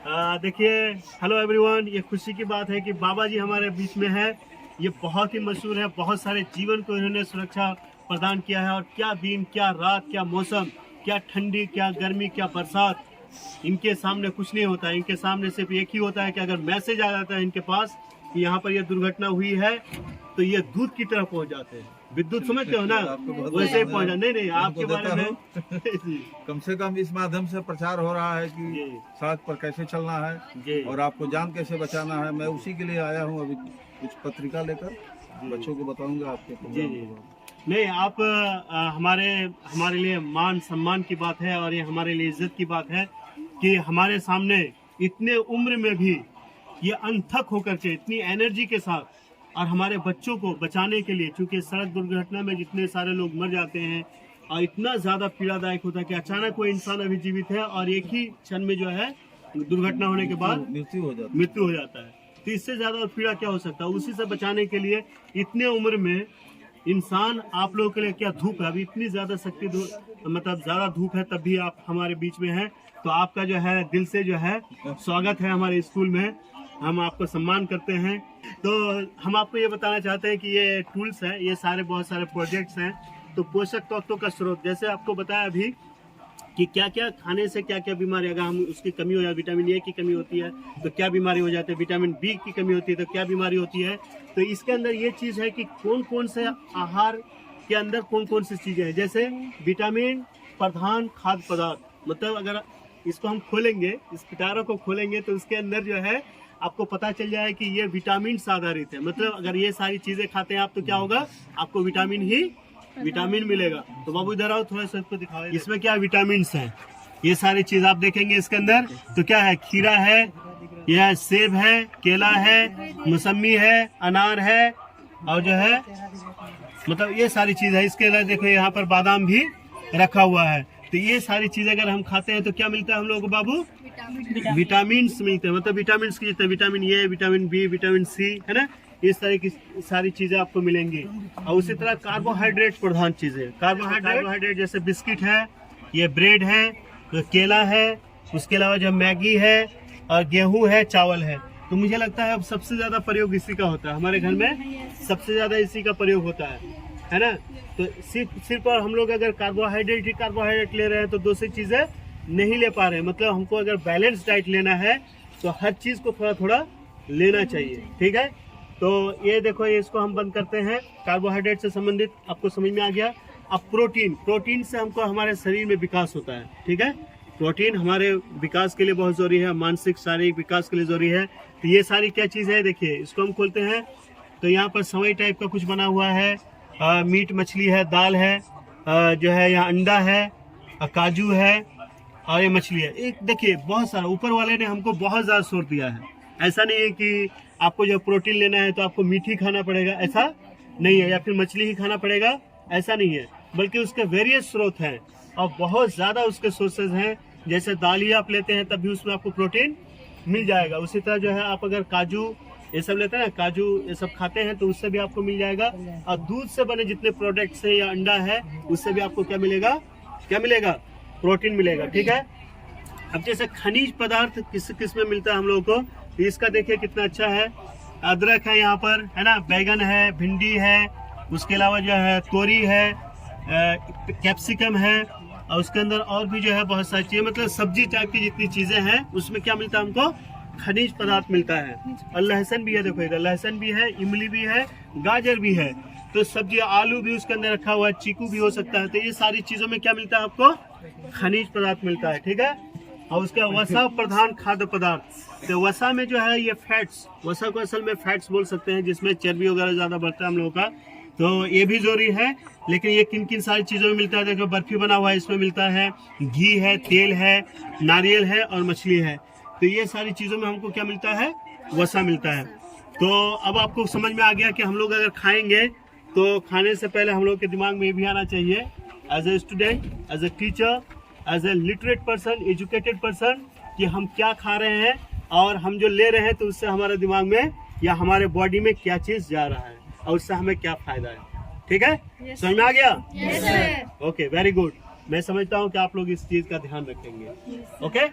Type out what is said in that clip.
देखिए, hello everyone, ये खुशी की बात है कि बाबा जी हमारे बीच में है। ये बहुत ही मशहूर है, बहुत सारे जीवन को इन्होंने सुरक्षा प्रदान किया है। और क्या दिन, क्या रात, क्या मौसम, क्या ठंडी, क्या गर्मी, क्या बरसात, इनके सामने कुछ नहीं होता है। इनके सामने सिर्फ एक ही होता है कि अगर मैसेज आ जाता है इनके पास कि यहाँ पर यह दुर्घटना हुई है, तो ये दूध की तरफ पहुँच जाते हैं। विद्युत समझते हो ना, वैसे ही पहुँचा। नहीं, आपके बारे में कम से कम इस माध्यम से प्रचार हो रहा है कि सड़क पर कैसे चलना है और आपको जान कैसे बचाना है। मैं उसी के लिए आया हूँ, अभी कुछ पत्रिका लेकर बच्चों को बताऊंगा आपके। जी नहीं, आप हमारे लिए मान सम्मान की बात है और ये हमारे लिए इज्जत की बात है कि हमारे सामने इतने उम्र में भी ये अनथक होकर के इतनी एनर्जी के साथ और हमारे बच्चों को बचाने के लिए, क्योंकि सड़क दुर्घटना में जितने सारे लोग मर जाते हैं और इतना ज्यादा पीड़ादायक होता है कि अचानक कोई इंसान अभी जीवित है और एक ही क्षण में जो है दुर्घटना होने के बाद मृत्यु हो जाता है। तो इससे ज्यादा और पीड़ा क्या हो सकता है। उसी से बचाने के लिए इतने उम्र में इंसान, आप लोगों के लिए क्या धूप है, अभी इतनी ज्यादा शक्ति मतलब ज्यादा धूप है, तब भी आप हमारे बीच में हैं। तो आपका जो है दिल से जो है स्वागत है हमारे स्कूल में। हम आपको सम्मान करते हैं। तो हम आपको ये बताना चाहते हैं कि ये टूल्स हैं, ये सारे बहुत सारे प्रोजेक्ट्स हैं। तो पोषक तत्वों का स्रोत, जैसे आपको बताया अभी कि क्या क्या खाने से क्या क्या बीमारी, अगर हम उसकी कमी हो जाए, विटामिन ए की कमी होती है तो क्या बीमारी हो जाती है, विटामिन बी की कमी होती है तो क्या बीमारी होती है। तो इसके अंदर ये चीज़ है कि कौन कौन से आहार के अंदर कौन कौन सी चीज़ें हैं। जैसे विटामिन प्रधान खाद्य पदार्थ, मतलब अगर इसको हम खोलेंगे, इस पिटारा को खोलेंगे तो उसके अंदर जो है आपको पता चल जाए कि ये विटामिन से आधारित है। मतलब अगर ये सारी चीजें खाते हैं आप तो क्या होगा, आपको विटामिन मिलेगा। तो बाबू इधर आओ, थोड़ा सा इसको दिखाओ। इसमें क्या विटामिन हैं, ये सारी चीज आप देखेंगे इसके अंदर। तो क्या है, खीरा है, यह सेब है, केला है, मौसमी है, अनार है और जो है मतलब ये सारी चीज है। इसके अलावा देखो यहाँ पर बादाम भी रखा हुआ है। तो ये सारी चीजें अगर हम खाते हैं तो क्या मिलता है हम लोगों को बाबू, विटामिन मिलते हैं। मतलब विटामिन की जितने vitamin A, vitamin B, vitamin C, है ना, इस तरह की सारी चीजें आपको मिलेंगी। और उसी तरह कार्बोहाइड्रेट प्रधान चीजें, कार्बोहाइड्रेट जैसे बिस्किट है, ये ब्रेड है, तो केला है, उसके अलावा जो मैगी है और गेहूं है, चावल है। तो मुझे लगता है अब सबसे ज्यादा प्रयोग इसी का होता है हमारे घर में, सबसे ज्यादा इसी का प्रयोग होता है ना। तो सिर्फ और हम लोग अगर कार्बोहाइड्रेट ले रहे हैं तो दूसरी चीजें नहीं ले पा रहे हैं। मतलब हमको अगर बैलेंस डाइट लेना है तो हर चीज को थोड़ा थोड़ा लेना चाहिए, ठीक है। तो ये देखो, ये इसको हम बंद करते हैं। कार्बोहाइड्रेट से संबंधित आपको समझ में आ गया। अब प्रोटीन से हमको हमारे शरीर में विकास होता है, ठीक है। प्रोटीन हमारे विकास के लिए बहुत जरूरी है, मानसिक शारीरिक विकास के लिए जरूरी है। तो ये सारी क्या चीज है, देखिए इसको हम खोलते हैं तो यहाँ पर सवई टाइप का कुछ बना हुआ है। मीट मछली है, दाल है, जो है यहाँ अंडा है, काजू है और ये मछली है। एक देखिए बहुत सारा, ऊपर वाले ने हमको बहुत ज्यादा सोच दिया है। ऐसा नहीं है कि आपको जब प्रोटीन लेना है तो आपको मीट ही खाना पड़ेगा, ऐसा नहीं है, या फिर मछली ही खाना पड़ेगा, ऐसा नहीं है। बल्कि उसके वेरियस स्रोत हैं और बहुत ज्यादा उसके सोर्सेज हैं। जैसे दाल ही आप लेते हैं तब भी उसमें आपको प्रोटीन मिल जाएगा। उसी तरह जो है आप अगर काजू ये सब लेते हैं ना, काजू ये सब खाते हैं तो उससे भी आपको मिल जाएगा। और दूध से बने जितने प्रोडक्ट्स है या अंडा है उससे भी आपको क्या मिलेगा, प्रोटीन मिलेगा, ठीक है। अब जैसे खनिज पदार्थ किस में मिलता है हम लोगों को, तो इसका देखिए कितना अच्छा है। अदरक है यहाँ पर, है ना, बैगन है, भिंडी है, उसके अलावा जो है तोरी है, कैप्सिकम है और उसके अंदर और भी जो है बहुत सारी चीजें, मतलब सब्जी टाइप की जितनी चीजें हैं उसमें क्या मिलता है हमको, खनिज पदार्थ मिलता है। और लहसुन भी है, देखो इधर लहसुन भी है, इमली भी है, गाजर भी है। तो सब्जी, आलू भी उसके अंदर रखा हुआ है, चीकू भी हो सकता है। तो ये सारी चीजों में क्या मिलता है आपको, खनिज पदार्थ मिलता है, ठीक है। और उसका वसा प्रधान खाद्य पदार्थ, तो वसा में जो है ये फैट्स, वसा को असल में फैट्स बोल सकते हैं, जिसमें चर्बी वगैरह ज्यादा बढ़ता है हम लोगों का। तो ये भी जरूरी है। लेकिन ये किन किन सारी चीजों में मिलता है, देखो बर्फी बना हुआ है, इसमें मिलता है घी है, तेल है, नारियल है और मछली है। तो ये सारी चीजों में हमको क्या मिलता है, वसा मिलता है। तो अब आपको समझ में आ गया कि हम लोग अगर खाएंगे तो खाने से पहले हम लोग के दिमाग में ये भी आना चाहिए, as a student, as a teacher, as a literate person, educated person, कि हम क्या खा रहे हैं और हम जो ले रहे हैं तो उससे हमारे दिमाग में या हमारे बॉडी में क्या चीज जा रहा है और उससे हमें क्या फायदा है, ठीक है। समझ में आ गया? Okay, very good. मैं समझता हूँ कि आप लोग इस चीज का ध्यान रखेंगे। ओके।